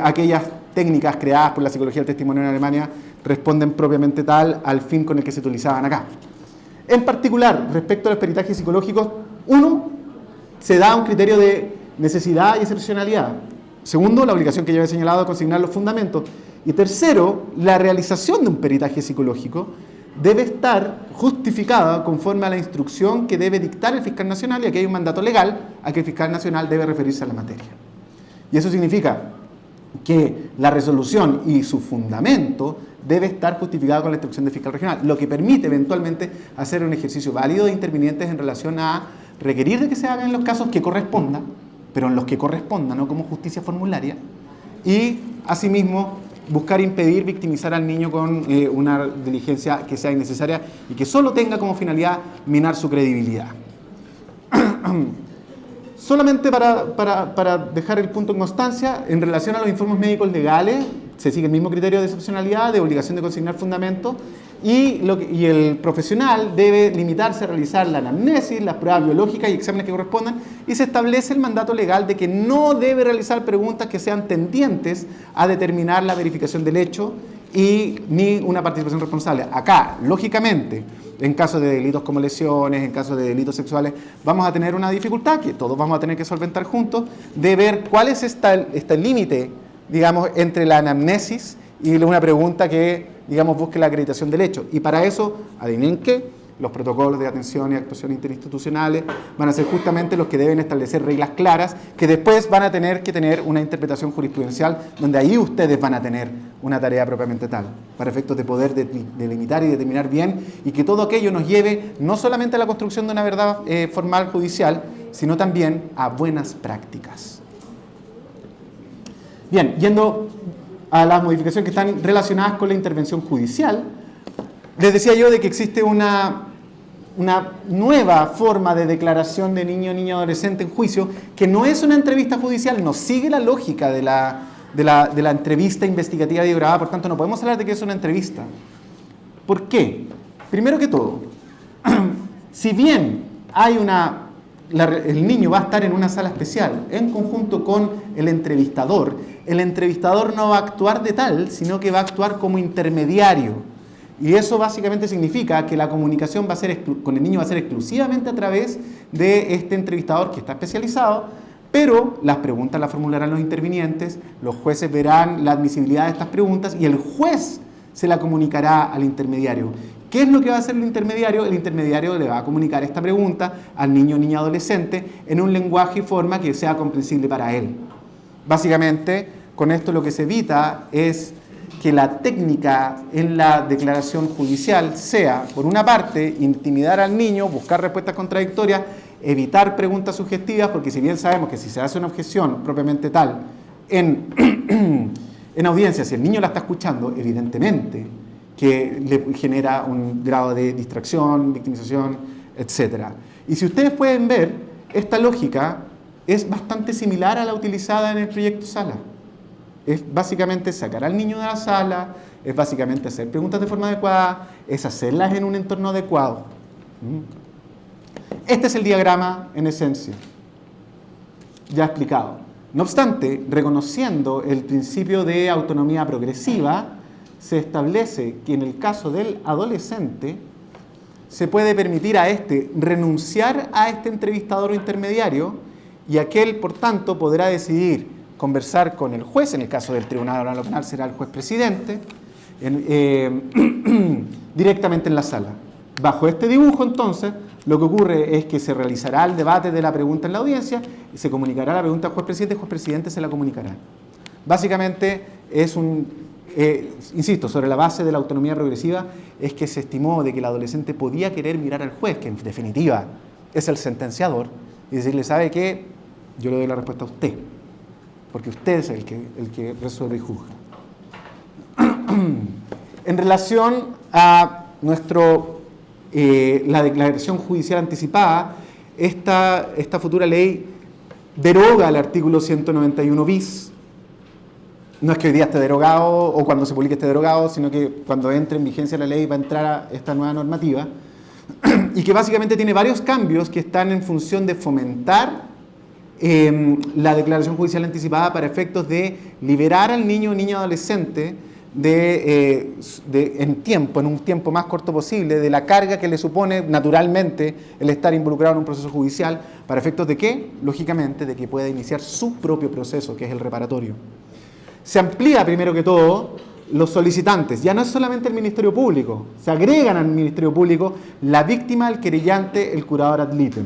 aquellas técnicas creadas por la psicología del testimonio en Alemania responden propiamente tal al fin con el que se utilizaban acá. En particular, respecto a los peritajes psicológicos, uno, se da un criterio de necesidad y excepcionalidad. Segundo, la obligación que ya he señalado de consignar los fundamentos. Y tercero, la realización de un peritaje psicológico debe estar justificada conforme a la instrucción que debe dictar el fiscal nacional, y aquí hay un mandato legal a que el fiscal nacional debe referirse a la materia. Y eso significa que la resolución y su fundamento debe estar justificado con la instrucción del fiscal regional, lo que permite eventualmente hacer un ejercicio válido de intervinientes en relación a requerir de que se hagan en los casos que corresponda, pero en los que corresponda, no como justicia formularia, y asimismo buscar impedir victimizar al niño con una diligencia que sea innecesaria y que solo tenga como finalidad minar su credibilidad. Solamente para dejar el punto en constancia, en relación a los informes médicos legales, se sigue el mismo criterio de excepcionalidad, de obligación de consignar fundamentos, y el profesional debe limitarse a realizar la anamnesis, las pruebas biológicas y exámenes que correspondan, y se establece el mandato legal de que no debe realizar preguntas que sean tendientes a determinar la verificación del hecho ni una participación responsable. Acá, lógicamente, en caso de delitos como lesiones, en caso de delitos sexuales, vamos a tener una dificultad que todos vamos a tener que solventar juntos, de ver cuál es este límite, digamos, entre la anamnesis y una pregunta que, digamos, busque la acreditación del hecho. Y para eso, adivinen qué, los protocolos de atención y actuación interinstitucionales van a ser justamente los que deben establecer reglas claras, que después van a tener que tener una interpretación jurisprudencial, donde ahí ustedes van a tener una tarea propiamente tal, para efectos de poder delimitar y determinar bien, y que todo aquello nos lleve no solamente a la construcción de una verdad formal judicial, sino también a buenas prácticas. Bien, yendo a las modificaciones que están relacionadas con la intervención judicial, les decía yo de que existe una nueva forma de declaración de niño o niña adolescente en juicio, que no es una entrevista judicial, no sigue la lógica de la entrevista investigativa videograbada, por tanto no podemos hablar de que es una entrevista. ¿Por qué? Primero que todo, si bien hay el niño va a estar en una sala especial en conjunto con el entrevistador no va a actuar de tal, sino que va a actuar como intermediario. Y eso básicamente significa que la comunicación con el niño va a ser exclusivamente a través de este entrevistador que está especializado, pero las preguntas las formularán los intervinientes, los jueces verán la admisibilidad de estas preguntas y el juez se la comunicará al intermediario. ¿Qué es lo que va a hacer el intermediario? El intermediario le va a comunicar esta pregunta al niño o niña adolescente en un lenguaje y forma que sea comprensible para él. Básicamente, con esto lo que se evita es que la técnica en la declaración judicial sea, por una parte, intimidar al niño, buscar respuestas contradictorias, evitar preguntas sugestivas, porque si bien sabemos que si se hace una objeción propiamente tal en audiencia, si el niño la está escuchando, evidentemente que le genera un grado de distracción, victimización, etc. Y si ustedes pueden ver, esta lógica es bastante similar a la utilizada en el proyecto Sala. Es básicamente sacar al niño de la sala, es básicamente hacer preguntas de forma adecuada, es hacerlas en un entorno adecuado. Este es el diagrama en esencia, ya explicado. No obstante, reconociendo el principio de autonomía progresiva, se establece que en el caso del adolescente se puede permitir a éste renunciar a este entrevistador o intermediario, y aquel, por tanto, podrá decidir conversar con el juez, en el caso del Tribunal Oral Penal será el juez presidente, directamente en la sala. Bajo este dibujo, entonces, Lo que ocurre es que se realizará el debate de la pregunta en la audiencia y se comunicará la pregunta al juez presidente y el juez presidente se la comunicará. Básicamente es insisto, sobre la base de la autonomía progresiva, es que se estimó de que el adolescente podía querer mirar al juez, que en definitiva es el sentenciador, y decirle, ¿sabe qué? Yo le doy la respuesta a usted, porque usted es el que resuelve y juzga. En relación a la declaración judicial anticipada, esta futura ley deroga el artículo 191 bis. No es que hoy día esté derogado o cuando se publique esté derogado, sino que cuando entre en vigencia la ley va a entrar a esta nueva normativa y que básicamente tiene varios cambios que están en función de fomentar la declaración judicial anticipada para efectos de liberar al niño o niña adolescente en un tiempo más corto posible, de la carga que le supone naturalmente el estar involucrado en un proceso judicial, para efectos de ¿qué? Lógicamente, de que pueda iniciar su propio proceso, que es el reparatorio. Se amplía, primero que todo, los solicitantes. Ya no es solamente el Ministerio Público, se agregan al Ministerio Público la víctima, el querellante, el curador ad litem.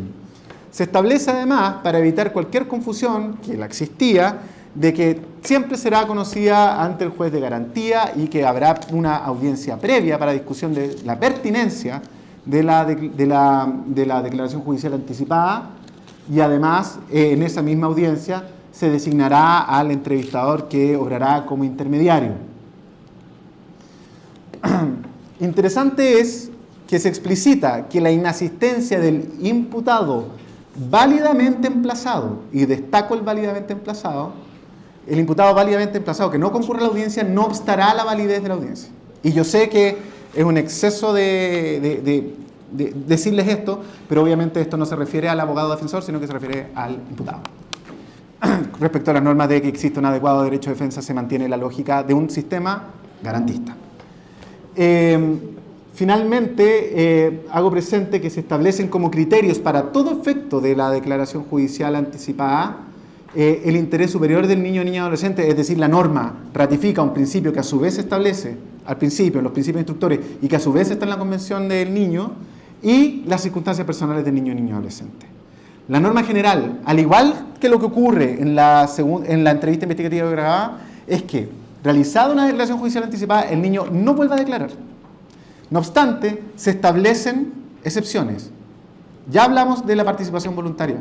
Se establece además, para evitar cualquier confusión, que la existía, de que siempre será conocida ante el juez de garantía y que habrá una audiencia previa para discusión de la pertinencia de la declaración judicial anticipada y además en esa misma audiencia se designará al entrevistador que obrará como intermediario. Interesante es que se explicita que la inasistencia del imputado válidamente emplazado, y destaco el válidamente emplazado, el imputado válidamente emplazado que no concurre a la audiencia no obstará la validez de la audiencia. Y yo sé que es un exceso de decirles esto, pero obviamente esto no se refiere al abogado defensor, sino que se refiere al imputado. Respecto a las normas de que existe un adecuado derecho de defensa, se mantiene la lógica de un sistema garantista. Finalmente, hago presente que se establecen como criterios para todo efecto de la declaración judicial anticipada el interés superior del niño o niña adolescente, es decir, la norma ratifica un principio que a su vez se establece al principio, en los principios instructores, y que a su vez está en la Convención del Niño, y las circunstancias personales del niño o niña adolescente. La norma general, al igual que lo que ocurre en la entrevista investigativa grabada, es que, realizada una declaración judicial anticipada, el niño no vuelva a declarar. No obstante, se establecen excepciones. Ya hablamos de la participación voluntaria.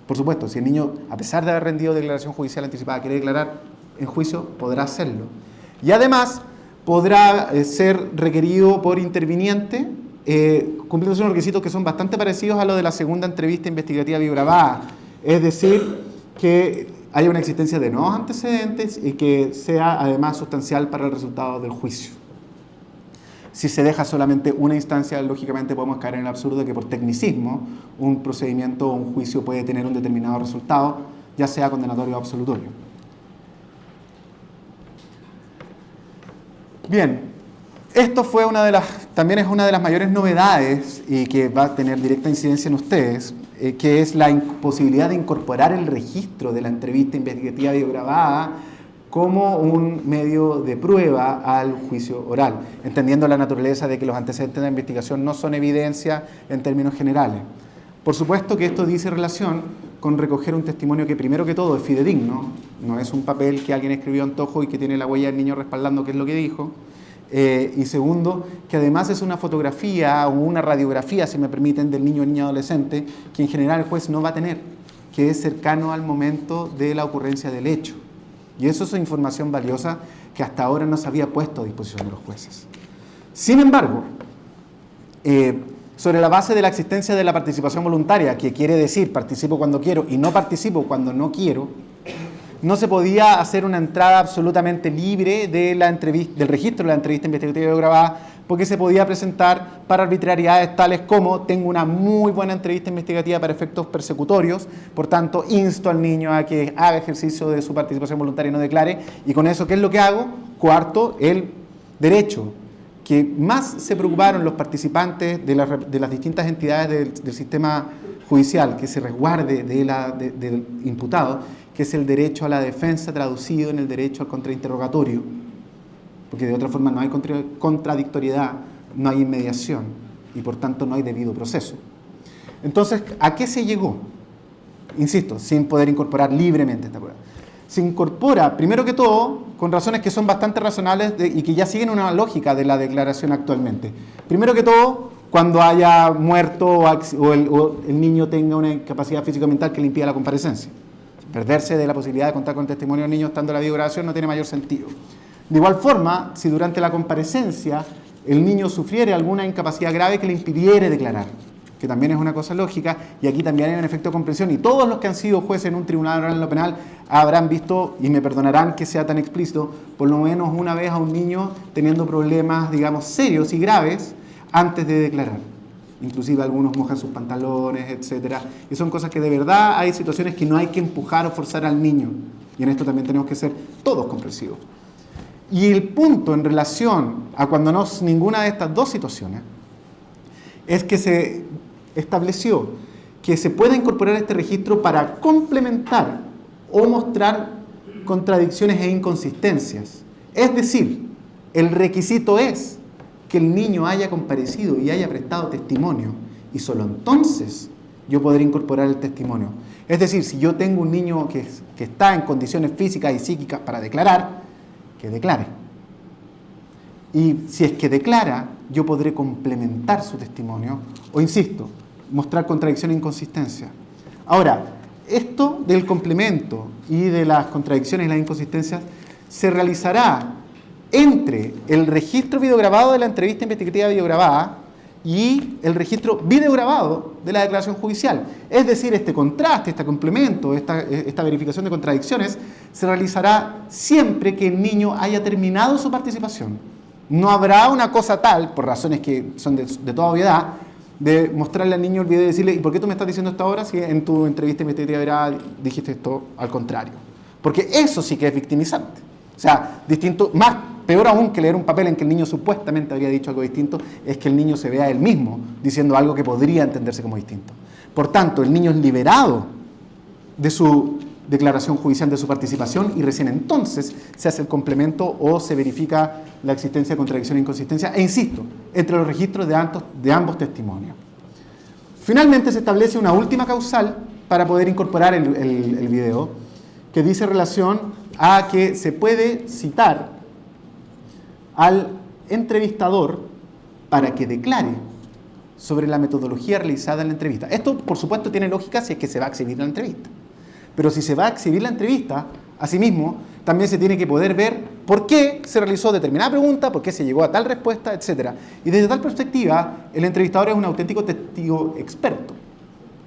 Por supuesto, si el niño, a pesar de haber rendido declaración judicial anticipada, quiere declarar en juicio, podrá hacerlo. Y además, podrá ser requerido por interviniente, cumpliendo unos requisitos que son bastante parecidos a los de la segunda entrevista investigativa videograbada. Es decir, que haya una existencia de nuevos antecedentes y que sea además sustancial para el resultado del juicio. Si se deja solamente una instancia, lógicamente podemos caer en el absurdo de que por tecnicismo un procedimiento o un juicio puede tener un determinado resultado, ya sea condenatorio o absolutorio. Bien, esto fue también es una de las mayores novedades y que va a tener directa incidencia en ustedes, que es la imposibilidad de incorporar el registro de la entrevista investigativa videograbada como un medio de prueba al juicio oral, entendiendo la naturaleza de que los antecedentes de la investigación no son evidencia en términos generales. Por supuesto que esto dice relación con recoger un testimonio que primero que todo es fidedigno, no es un papel que alguien escribió a antojo y que tiene la huella del niño respaldando qué es lo que dijo, y segundo, que además es una fotografía o una radiografía, si me permiten, del niño o niña adolescente, que en general el juez no va a tener, que es cercano al momento de la ocurrencia del hecho. Y eso es información valiosa que hasta ahora no se había puesto a disposición de los jueces. Sin embargo, sobre la base de la existencia de la participación voluntaria, que quiere decir participo cuando quiero y no participo cuando no quiero, no se podía hacer una entrada absolutamente libre de del registro de la entrevista investigativa grabada, porque se podía presentar para arbitrariedades tales como tengo una muy buena entrevista investigativa para efectos persecutorios, por tanto insto al niño a que haga ejercicio de su participación voluntaria y no declare, y con eso, ¿qué es lo que hago? Coarto el derecho que más se preocuparon los participantes de las distintas entidades del sistema judicial, que se resguarde del imputado, que es el derecho a la defensa traducido en el derecho al contrainterrogatorio, porque de otra forma no hay contradictoriedad, no hay inmediación y por tanto no hay debido proceso. Entonces, ¿a qué se llegó? Insisto, sin poder incorporar libremente esta prueba. Se incorpora, primero que todo, con razones que son bastante razonables y que ya siguen una lógica de la declaración actualmente. Primero que todo, cuando haya muerto o el niño tenga una incapacidad físico-mental que le impida la comparecencia. Perderse de la posibilidad de contar con el testimonio del niño estando en la videograbación no tiene mayor sentido. De igual forma, si durante la comparecencia el niño sufriere alguna incapacidad grave que le impidiere declarar, que también es una cosa lógica, y aquí también hay un efecto de comprensión, y todos los que han sido jueces en un tribunal oral en lo penal habrán visto, y me perdonarán que sea tan explícito, por lo menos una vez a un niño teniendo problemas, digamos, serios y graves antes de declarar. Inclusive algunos mojan sus pantalones, etc. Y son cosas que de verdad hay situaciones que no hay que empujar o forzar al niño. Y en esto también tenemos que ser todos comprensivos. Y el punto en relación a cuando no es ninguna de estas dos situaciones es que se estableció que se puede incorporar este registro para complementar o mostrar contradicciones e inconsistencias. Es decir, el requisito es que el niño haya comparecido y haya prestado testimonio, y solo entonces yo podré incorporar el testimonio. Es decir, si yo tengo un niño que está en condiciones físicas y psíquicas para declarar, que declare. Y si es que declara, yo podré complementar su testimonio, o insisto, mostrar contradicción e inconsistencia. Ahora, esto del complemento y de las contradicciones y las inconsistencias se realizará entre el registro videograbado de la entrevista investigativa videograbada y el registro videograbado de la declaración judicial. Es decir, este contraste, este complemento, esta verificación de contradicciones se realizará siempre que el niño haya terminado su participación. No habrá una cosa tal, por razones que son de toda obviedad, de mostrarle al niño el video y decirle, ¿y por qué tú me estás diciendo esto ahora si en tu entrevista investigativa dijiste esto al contrario? Porque eso sí que es victimizante. O sea, distinto, peor aún que leer un papel en que el niño supuestamente habría dicho algo distinto, es que el niño se vea a él mismo diciendo algo que podría entenderse como distinto. Por tanto, el niño es liberado de su declaración judicial, de su participación, y recién entonces se hace el complemento o se verifica la existencia de contradicción e inconsistencia, e insisto, entre los registros de ambos testimonios. Finalmente se establece una última causal para poder incorporar el video, que dice relación a que se puede citar al entrevistador para que declare sobre la metodología realizada en la entrevista. Esto, por supuesto, tiene lógica si es que se va a exhibir la entrevista. Pero si se va a exhibir la entrevista, asimismo, también se tiene que poder ver por qué se realizó determinada pregunta, por qué se llegó a tal respuesta, etc. Y desde tal perspectiva, el entrevistador es un auténtico testigo experto.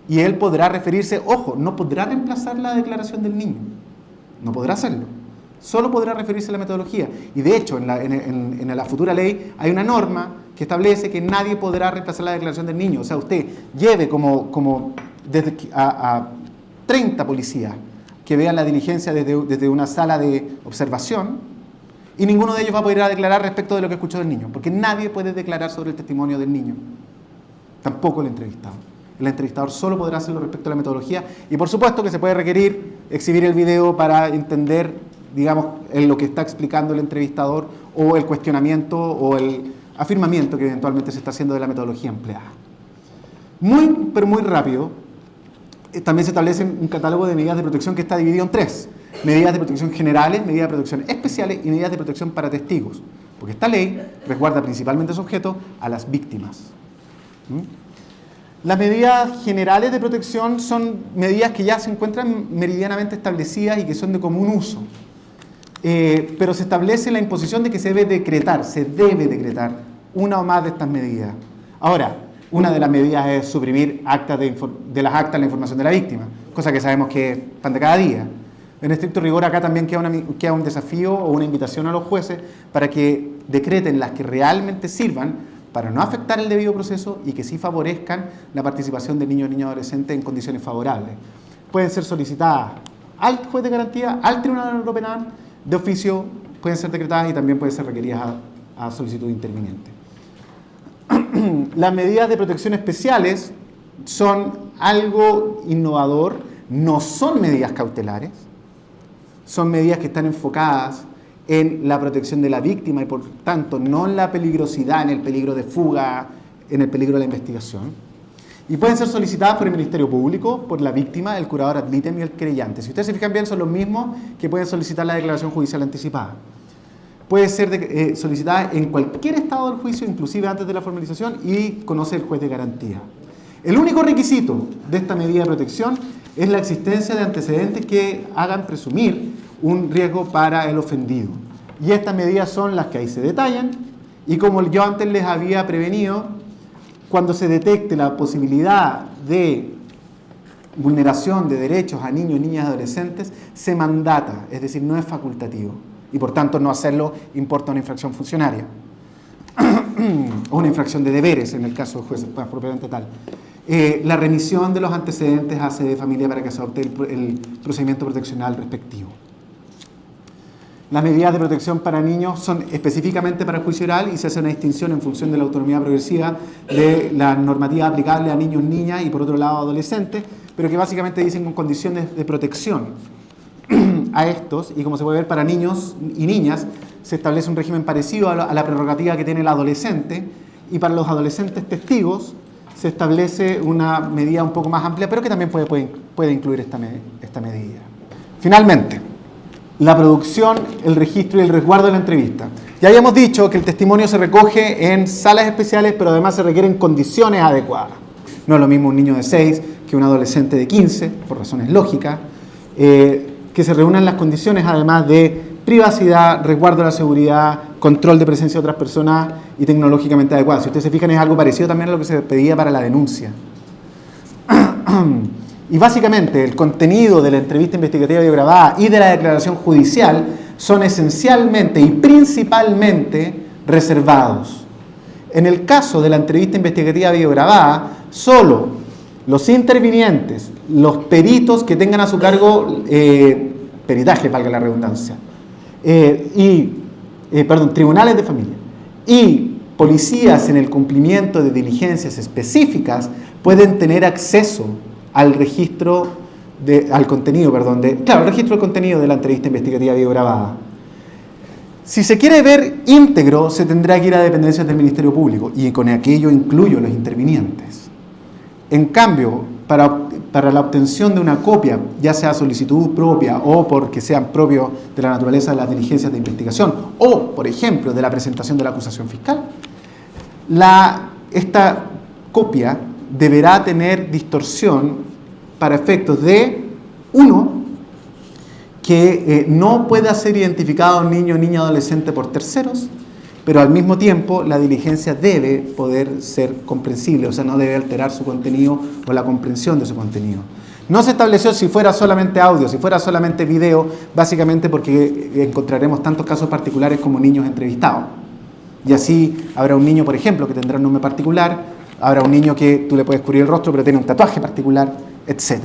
Y él podrá referirse, ojo, no podrá reemplazar la declaración del niño. No podrá hacerlo. Solo podrá referirse a la metodología. Y de hecho, en la futura ley hay una norma que establece que nadie podrá reemplazar la declaración del niño. O sea, usted lleve como desde a 30 policías que vean la diligencia desde una sala de observación, y ninguno de ellos va a poder ir a declarar respecto de lo que escuchó del niño, porque nadie puede declarar sobre el testimonio del niño, tampoco el entrevistado. El entrevistador solo podrá hacerlo respecto a la metodología, y por supuesto que se puede requerir exhibir el video para entender, digamos, en lo que está explicando el entrevistador, o el cuestionamiento o el afirmamiento que eventualmente se está haciendo de la metodología empleada. Pero muy rápido, también se establece un catálogo de medidas de protección que está dividido en 3. Medidas de protección generales, medidas de protección especiales y medidas de protección para testigos. Porque esta ley resguarda principalmente sujeto a las víctimas. Las medidas generales de protección son medidas que ya se encuentran meridianamente establecidas y que son de común uso. Pero se establece la imposición de que se debe decretar una o más de estas medidas. Ahora, una de las medidas es suprimir de las actas la información de la víctima, cosa que sabemos que es pan de cada día. En estricto rigor, acá también queda un desafío o una invitación a los jueces para que decreten las que realmente sirvan para no afectar el debido proceso y que sí favorezcan la participación del niño o niña adolescente en condiciones favorables. Pueden ser solicitadas al juez de garantía, al Tribunal Penal, de oficio, pueden ser decretadas y también pueden ser requeridas a solicitud interviniente. Las medidas de protección especiales son algo innovador, no son medidas cautelares, son medidas que están enfocadas en la protección de la víctima y por tanto no en la peligrosidad, en el peligro de fuga, en el peligro de la investigación. Y pueden ser solicitadas por el Ministerio Público, por la víctima, el curador ad litem y el querellante. Si ustedes se fijan bien, son los mismos que pueden solicitar la declaración judicial anticipada. Puede ser solicitada en cualquier estado del juicio, inclusive antes de la formalización, y conoce el juez de garantía. El único requisito de esta medida de protección es la existencia de antecedentes que hagan presumir un riesgo para el ofendido. Y estas medidas son las que ahí se detallan, y como yo antes les había prevenido, cuando se detecte la posibilidad de vulneración de derechos a niños, niñas y adolescentes, se mandata, es decir, no es facultativo. Y por tanto no hacerlo importa una infracción funcionaria. O una infracción de deberes, en el caso del juez propiamente tal. La remisión de los antecedentes a sede de familia para que se adopte el procedimiento proteccional respectivo. Las medidas de protección para niños son específicamente para el juicio oral y se hace una distinción en función de la autonomía progresiva de la normativa aplicable a niños, niñas y por otro lado a adolescentes, pero que básicamente dicen con condiciones de protección a estos, y como se puede ver para niños y niñas se establece un régimen parecido a la prerrogativa que tiene el adolescente, y para los adolescentes testigos se establece una medida un poco más amplia, pero que también puede incluir esta medida. Finalmente, la producción, el registro y el resguardo de la entrevista. Ya habíamos dicho que el testimonio se recoge en salas especiales, pero además se requieren condiciones adecuadas. No es lo mismo un niño de 6 que un adolescente de 15, por razones lógicas, que se reúnan las condiciones además de privacidad, resguardo de la seguridad, control de presencia de otras personas y tecnológicamente adecuadas. Si ustedes se fijan, es algo parecido también a lo que se pedía para la denuncia. Y básicamente el contenido de la entrevista investigativa videograbada y de la declaración judicial son esencialmente y principalmente reservados. En el caso de la entrevista investigativa videograbada, solo los intervinientes, los peritos que tengan a su cargo peritaje, valga la redundancia, tribunales de familia y policías en el cumplimiento de diligencias específicas pueden tener acceso al registro al contenido del contenido de la entrevista investigativa videograbada. Si se quiere ver íntegro, se tendrá que ir a dependencias del Ministerio Público, y con aquello incluyo los intervinientes. En cambio, para la obtención de una copia, ya sea solicitud propia o porque sean propios de la naturaleza de las diligencias de investigación, o, por ejemplo, de la presentación de la acusación fiscal, esta copia deberá tener distorsión para efectos de, uno, que no pueda ser identificado un niño o niña adolescente por terceros, pero al mismo tiempo la diligencia debe poder ser comprensible, o sea, no debe alterar su contenido o la comprensión de su contenido. No se estableció si fuera solamente audio, si fuera solamente video, básicamente porque encontraremos tantos casos particulares como niños entrevistados. Y así habrá un niño, por ejemplo, que tendrá un nombre particular, habrá un niño que tú le puedes cubrir el rostro, pero tiene un tatuaje particular, etc.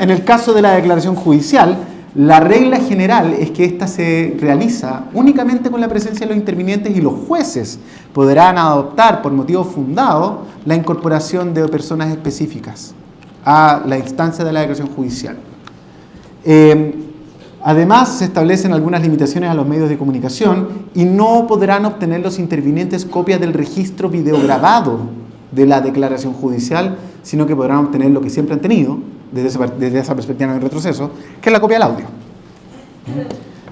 En el caso de la declaración judicial, la regla general es que ésta se realiza únicamente con la presencia de los intervinientes y los jueces podrán adoptar por motivo fundado la incorporación de personas específicas a la instancia de la declaración judicial. Además, se establecen algunas limitaciones a los medios de comunicación y no podrán obtener los intervinientes copias del registro videograbado de la declaración judicial, sino que podrán obtener lo que siempre han tenido, desde esa perspectiva en el retroceso, que es la copia del audio.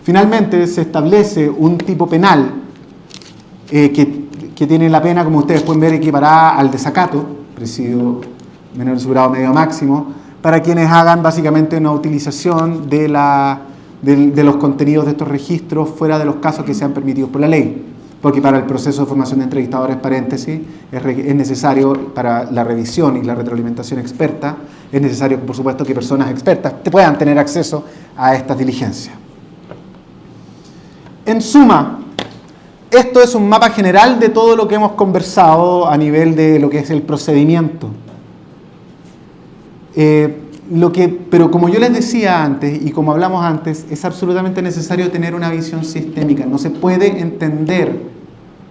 Finalmente, se establece un tipo penal que tiene la pena, como ustedes pueden ver, equiparada al desacato, presidio menor de su grado medio máximo, para quienes hagan básicamente una utilización de los contenidos de estos registros fuera de los casos que sean permitidos por la ley. Porque para el proceso de formación de entrevistadores, paréntesis, es necesario, para la revisión y la retroalimentación experta, es necesario, por supuesto, que personas expertas puedan tener acceso a estas diligencias. En suma, esto es un mapa general de todo lo que hemos conversado a nivel de lo que es el procedimiento. Pero como yo les decía antes y como hablamos antes, es absolutamente necesario tener una visión sistémica. No se puede entender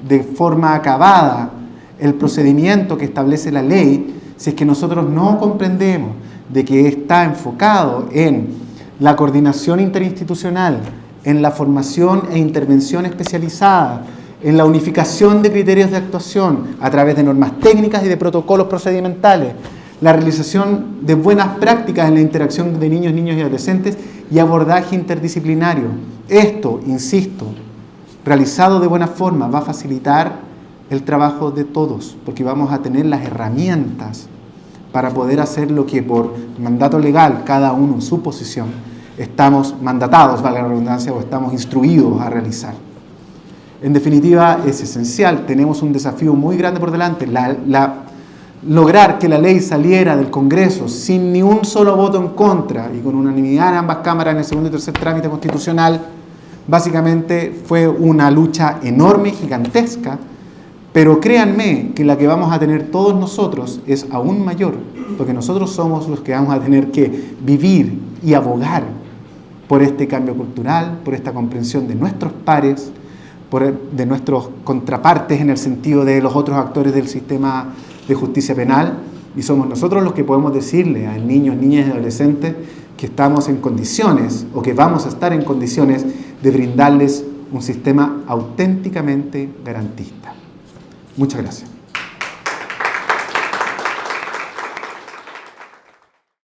de forma acabada el procedimiento que establece la ley si es que nosotros no comprendemos de que está enfocado en la coordinación interinstitucional, en la formación e intervención especializada, en la unificación de criterios de actuación a través de normas técnicas y de protocolos procedimentales, la realización de buenas prácticas en la interacción de niños, niñas y adolescentes y abordaje interdisciplinario. Esto, insisto, realizado de buena forma, va a facilitar el trabajo de todos, porque vamos a tener las herramientas para poder hacer lo que por mandato legal, cada uno en su posición, estamos mandatados, valga la redundancia, o estamos instruidos a realizar. En definitiva, es esencial, tenemos un desafío muy grande por delante, lograr que la ley saliera del Congreso sin ni un solo voto en contra y con unanimidad en ambas cámaras en el segundo y tercer trámite constitucional, básicamente fue una lucha enorme y gigantesca, pero créanme que la que vamos a tener todos nosotros es aún mayor, porque nosotros somos los que vamos a tener que vivir y abogar por este cambio cultural, por esta comprensión de nuestros pares, de nuestros contrapartes en el sentido de los otros actores del sistema de justicia penal, y somos nosotros los que podemos decirle a niños, niñas y adolescentes que estamos en condiciones o que vamos a estar en condiciones de brindarles un sistema auténticamente garantista. Muchas gracias.